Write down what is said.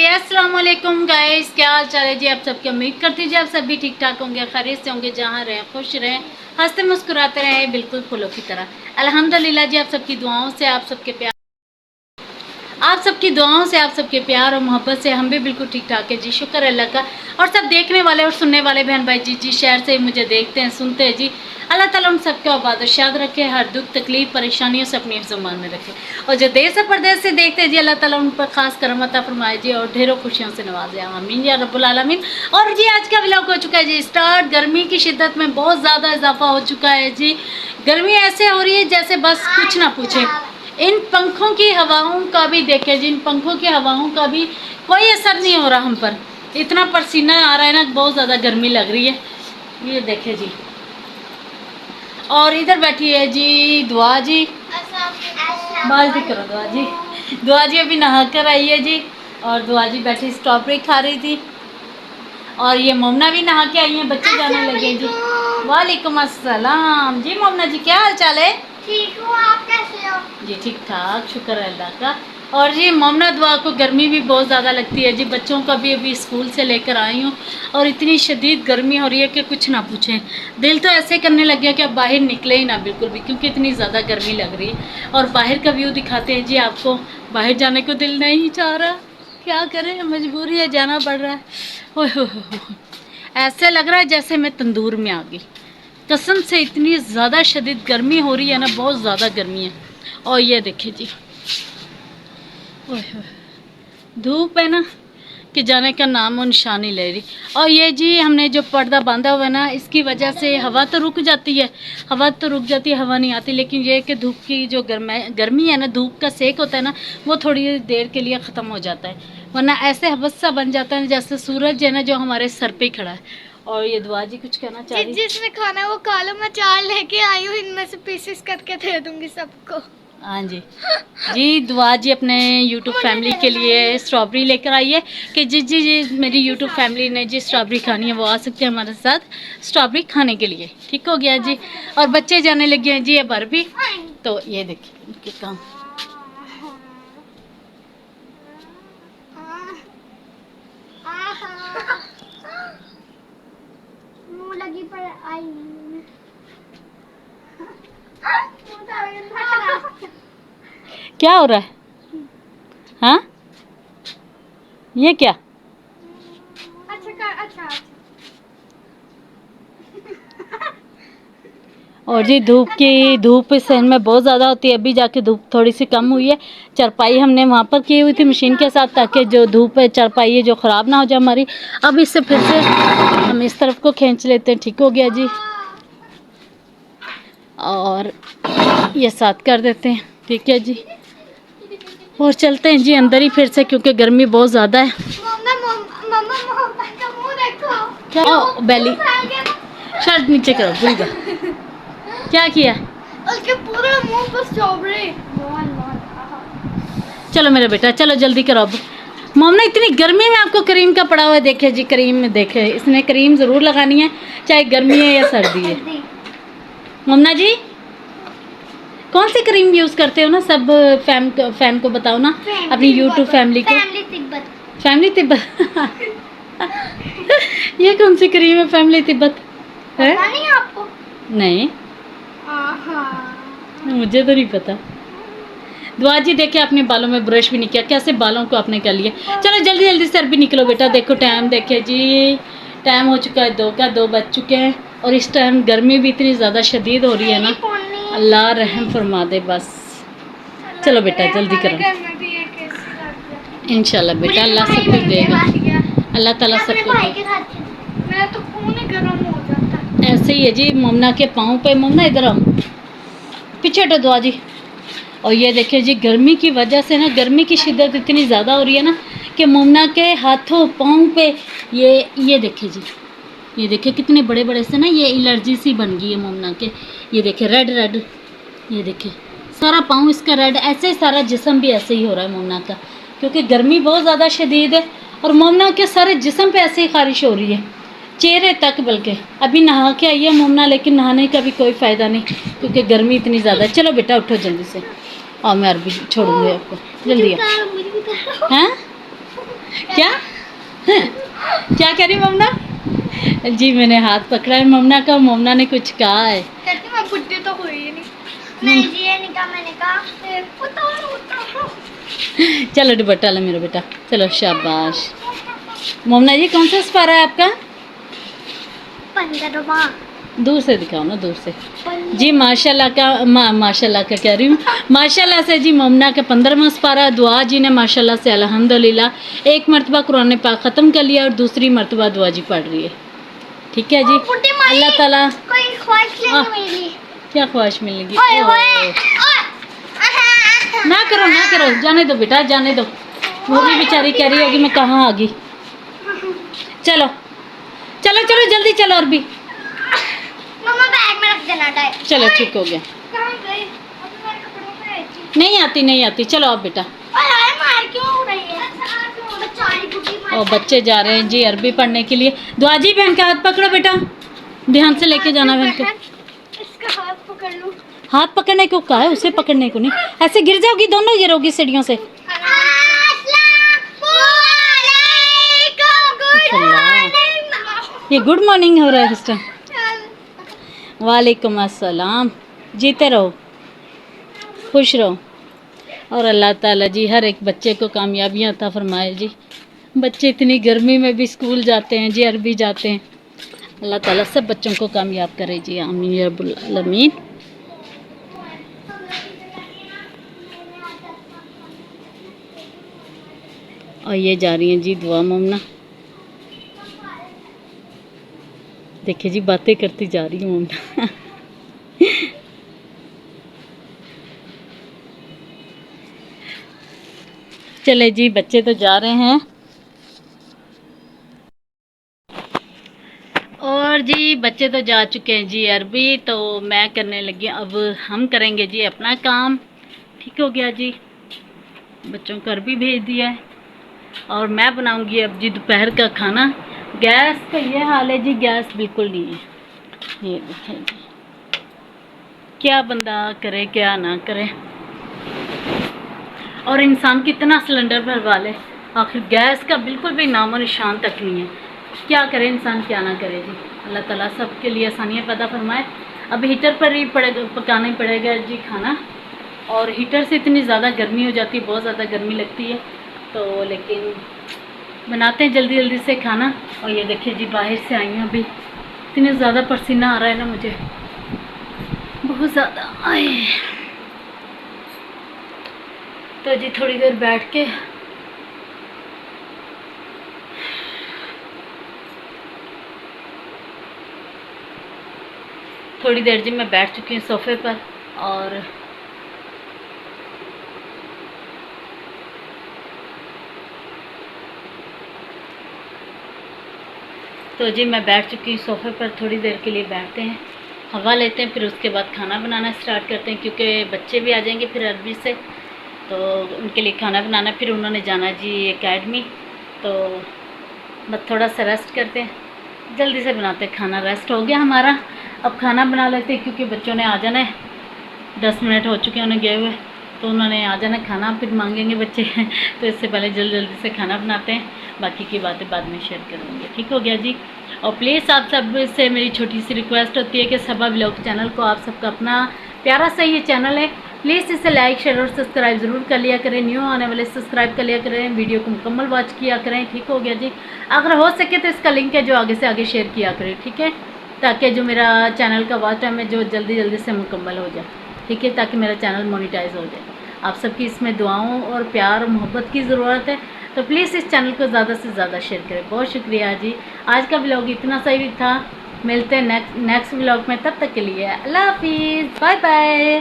अस्सलाम वालेकुम गाइस, क्या हाल चाल है जी। आप सबकी उम्मीद करती हूँ जी आप सभी ठीक ठाक होंगे, खैरियत से होंगे, जहाँ रहें खुश रहें, हंसते मुस्कुराते रहें, बिल्कुल फूलों की तरह। अल्हम्दुलिल्लाह जी, आप सबकी दुआओं से, आप सबके प्यार, आप सबकी दुआओं से, आप सबके प्यार और मोहब्बत से हम भी बिल्कुल ठीक ठाक है जी। शुक्र है अल्लाह का। और सब देखने वाले और सुनने वाले बहन भाई जिस शहर से मुझे देखते हैं, सुनते हैं जी, अल्लाह ताला उन सबको आबाद और शाद रखे, हर दुख तकलीफ परेशानियों से अपनी ज़ुबान में रखे। और जो देश से परदेश से देखते हैं जी, अल्लाह ताला उन पर खास करम अता फरमाए जी और ढेरों खुशियों से नवाजे, आमीन या रब्बुल आलमीन। और जी आज का व्लॉग हो चुका है जी स्टार्ट। गर्मी की शिद्दत में बहुत ज़्यादा इजाफा हो चुका है जी। गर्मी ऐसे हो रही है जैसे बस कुछ ना पूछे। इन पंखों की हवाओं का भी देखें जी, इन पंखों की हवाओं का भी कोई असर नहीं हो रहा हम पर। इतना पसीना आ रहा है ना, बहुत ज़्यादा गर्मी लग रही है। ये देखें जी। और इधर बैठी है जी दुआ जी, बाल भी करो दुआ जी। दुआ जी अभी नहा कर आई है जी। और दुआ जी बैठी स्ट्रॉबेरी खा रही थी। और ये मोमना भी नहा के आई है, बच्चे जाने लगे जी। वालेकुम अस्सलाम जी। मोमना जी क्या हाल चाल है? ठीक हूँ, आप कैसे हो? जी ठीक ठाक, शुक्र है अल्लाह का। और जी मोमना दुआ को गर्मी भी बहुत ज़्यादा लगती है जी। बच्चों का भी अभी स्कूल से लेकर आई हूँ और इतनी शदीद गर्मी हो रही है कि कुछ ना पूछें। दिल तो ऐसे करने लग गया कि अब बाहर निकले ही ना बिल्कुल भी, क्योंकि इतनी ज़्यादा गर्मी लग रही है। और बाहर का व्यू दिखाते हैं जी आपको। बाहर जाने को दिल नहीं चाह रहा, क्या करें, मजबूरी है, जाना पड़ रहा है। ओह हो हो। ऐसे लग रहा है जैसे मैं तंदूर में आ गई, कसम से। इतनी ज़्यादा शदीद गर्मी हो रही है ना, बहुत ज़्यादा गर्मी है। और ये देखिए जी, ओह धूप है ना कि जाने का नाम और निशान नहीं ले रही। और ये जी हमने जो पर्दा बांधा हुआ है ना, इसकी वजह से हवा तो रुक जाती है, हवा तो रुक जाती है, हवा नहीं आती। लेकिन ये कि धूप की जो गर्मी है ना, धूप का सेक होता है ना, वो थोड़ी देर के लिए ख़त्म हो जाता है। वरना ऐसे हवस सा बन जाता है जैसे सूरज है ना जो हमारे सर पे खड़ा है। और ये दुआ जी कुछ कहना चाह रही? जिसमें खाना है वो खा लो, मैं 4 लेके आई हूँ, इनमें से पीसेस करके दे दूंगी सबको। हाँ जी। जी दुआ जी अपने यूट्यूब फैमिली के लिए स्ट्रॉबेरी लेकर आई है कि जी मेरी यूट्यूब फैमिली ने जी स्ट्रॉबेरी खानी है वो आ सकते हैं हमारे साथ स्ट्रॉबेरी खाने के लिए। ठीक हो गया जी। और बच्चे जाने लगे हैं जी अब अरबी। तो ये देखिए उनके काम। मुंह लगी पर आई। क्या हो रहा है? हाँ ये क्या? अच्छा। और जी धूप इस शहर में बहुत ज़्यादा होती है। अभी जाके धूप थोड़ी सी कम हुई है। चारपाई हमने वहाँ पर की हुई थी मशीन के साथ, ताकि जो धूप है चारपाई है जो ख़राब ना हो जाए हमारी। अब इससे फिर से हम इस तरफ को खींच लेते हैं। ठीक हो गया जी। और ये साथ कर देते हैं। ठीक है जी। और चलते हैं जी अंदर ही फिर से, क्योंकि गर्मी बहुत ज़्यादा है। क्या बेली शर्ट नीचे करो भूलगा। क्या किया? उसके पूरे मुंह पर स्ट्रॉबेरी। चलो मेरा बेटा, चलो जल्दी करो अब। मोमना इतनी गर्मी में आपको क्रीम का पड़ा हुआ है, देखे जी क्रीम में, देखे इसने क्रीम ज़रूर लगानी है, चाहे गर्मी है या सर्दी है। मोमना जी कौन सी क्रीम यूज़ करते हो ना, सब फैन को बताओ ना, अपनी यूट्यूब फैमिली को। फैमिली तिब्बत ये कौन सी क्रीम है फैमिली तिब्बत है? नहीं आपको? नहीं मुझे तो नहीं पता। दुआ जी देखिए अपने बालों में ब्रश भी नहीं किया, कैसे बालों को आपने कर लिया। चलो जल्दी जल्दी से भी निकलो बेटा। देखो टाइम देखे जी, टाइम हो चुका है 2 बज चुके हैं। और इस टाइम गर्मी भी इतनी ज़्यादा शदीद हो रही है ना, अल्लाह रहम फरमा दे बस। चलो बेटा जल्दी करो, इंशाल्लाह बेटा अल्लाह सब कुछ देगा, अल्लाह ताला सब कुछ देगा। मेरा तो खून ही गर्म हो जाता है। ऐसे ही है जी मोमना के पाँव पे। मोमना इधर आओ, पीछे हटो दुआ जी। और ये देखिए जी गर्मी की वजह से ना, गर्मी की शिद्दत इतनी ज़्यादा हो रही है ना कि मोमना के हाथों पाँव पे ये देखिए जी, ये देखिए कितने बड़े बड़े से ना ये एलर्जी सी बन गई है मोमना के। ये देखिए रेड, ये देखिए सारा पाँव इसका रेड, ऐसे ही सारा जिस्म भी ऐसे ही हो रहा है मोमना का, क्योंकि गर्मी बहुत ज़्यादा शदीद है। और मोमना के सारे जिस्म पे ऐसे ही खारिश हो रही है, चेहरे तक। बल्कि अभी नहा के आई है मोमना, लेकिन नहाने का भी कोई फ़ायदा नहीं क्योंकि गर्मी इतनी ज़्यादा है। चलो बेटा उठो जल्दी से, और मैं अरबी छोड़ूंगी आपको, जल्दी आओ। हाँ क्या क्या कह रही मोमना? जी मैंने हाथ पकड़ा है मोमना का, मोमना ने कुछ कहा है। कहती मैं बुढ़ी तो हुई ही नहीं जी, ये नहीं कहा, मैंने कहा उतारो उतारो। चलो दुपट्टा लो मेरा बेटा, चलो शाबाश। मोमना जी कौन सा स्पारा है आपका? 15वां। दूर से दिखाओ ना, दूर से। जी माशाल्लाह का माशाल्लाह का कह रही हूँ, माशाल्लाह से जी मोमना का 15वां स्पारा। दुआ जी ने माशाल्लाह से अल्हम्दुलिल्लाह एक मरतबा कुरान पाक ख़त्म कर लिया और दूसरी मरतबा दुआ जी पढ़ रही है। ठीक है जी, अल्लाह ताला कोई ख्वाहिश नहीं मिली। क्या ख्वाहिश मिलेगी? ओए ओए ना करो ना करो, जाने दो बेटा जाने दो, वो भी बेचारी कह रही होगी मैं कहाँ आ गई। चलो चलो चलो जल्दी चलो, और भी मम्मा बैग में रख देना डाय। चलो ठीक हो गया। कहाँ गई? अभी मेरे कपड़ों में आई थी। नहीं आती नहीं आती, चलो अब बेटा। ओए ओए मार क्यों हो रही है? बेचारी बुढ़ी मार। और बच्चे जा रहे हैं जी अरबी पढ़ने के लिए। दुआ जी बहन का हाथ पकड़ो बेटा, ध्यान से लेके जाना बहन को। इसका हाथ पकड़ लूं। हाथ पकड़ने को कहा है, उसे पकड़ने को नहीं, ऐसे गिर जाओगी, दोनों गिरोगी सीढ़ियों से। ये गुड मॉर्निंग हो रहा है इस टाइम। वालेकुम अस्सलाम। जीते रहो, खुश रहो, और अल्लाह ताला जी हर एक बच्चे को कामयाबियाँ अता फरमाए जी। बच्चे इतनी गर्मी में भी स्कूल जाते हैं जी, अरबी जाते हैं, अल्लाह ताला सब बच्चों को कामयाब करे जी, आमीन या रब्बुल आलमीन। और ये जा रही हैं जी दुआ मोमना, देखिए जी बातें करती जा रही है मोमना। चले जी बच्चे तो जा रहे हैं, और जी बच्चे तो जा चुके हैं जी अरबी, तो मैं करने लगी, अब हम करेंगे जी अपना काम। ठीक हो गया जी, बच्चों को अरबी भेज दिया है, और मैं बनाऊंगी अब जी दोपहर का खाना। गैस का ये हाल है जी, गैस बिल्कुल नहीं है, ये देखें जी, क्या बंदा करे क्या ना करे, और इंसान कितना सिलेंडर भरवा ले, आखिर गैस का बिल्कुल भी नामो निशान तक नहीं है। क्या करे इंसान क्या ना करे जी, अल्लाह ताला सबके लिए आसानियाँ पैदा फरमाए। अब हीटर पर ही पकाना ही पड़ेगा जी खाना, और हीटर से इतनी ज़्यादा गर्मी हो जाती है, बहुत ज़्यादा गर्मी लगती है, तो लेकिन बनाते हैं जल्दी जल्दी से खाना। और ये देखिए जी बाहर से आई हूँ अभी, इतनी ज़्यादा पसीना आ रहा है ना मुझे, बहुत ज़्यादा आए। तो जी थोड़ी देर बैठ के थोड़ी देर जी मैं बैठ चुकी हूँ सोफे पर, और तो जी मैं बैठ चुकी हूँ सोफे पर, थोड़ी देर के लिए बैठते हैं, हवा लेते हैं, फिर उसके बाद खाना बनाना स्टार्ट करते हैं, क्योंकि बच्चे भी आ जाएंगे फिर अरबी से, तो उनके लिए खाना बनाना, फिर उन्होंने जाना जी एकेडमी, तो बस थोड़ा सा रेस्ट करते हैं, जल्दी से बनाते हैं खाना। रेस्ट हो गया हमारा, अब खाना बना लेते हैं, क्योंकि बच्चों ने आ जाना है, 10 मिनट हो चुके हैं उन्हें गए हुए, तो उन्होंने आ जाना खाना फिर मांगेंगे बच्चे। तो इससे पहले जल्दी जल्दी से खाना बनाते हैं, बाकी की बातें बाद में शेयर करूँगी। ठीक हो गया जी। और प्लीज़ आप सब से मेरी छोटी सी रिक्वेस्ट होती है कि सबा व्लॉग चैनल को, आप सबका अपना प्यारा सा ये चैनल है, प्लीज़ इसे लाइक शेयर और सब्सक्राइब ज़रूर कर लिया करें, न्यू आने वाले सब्सक्राइब कर लिया करें, वीडियो को मुकम्मल वॉच किया करें। ठीक हो गया जी। अगर हो सके तो इसका लिंक है जो आगे से आगे शेयर किया करें, ठीक है, ताकि जो मेरा चैनल का वॉच टाइम है जो जल्दी जल्दी से मुकम्मल हो जाए, ठीक है, ताकि मेरा चैनल मोनेटाइज हो जाए। आप सबकी इसमें दुआओं और प्यार और मोहब्बत की ज़रूरत है, तो प्लीज़ इस चैनल को ज़्यादा से ज़्यादा शेयर करें। बहुत शुक्रिया जी। आज का व्लॉग इतना सही था, मिलते हैं नेक्स्ट व्लॉग में, तब तक के लिए अल्लाह हाफिज़, बाय बाय।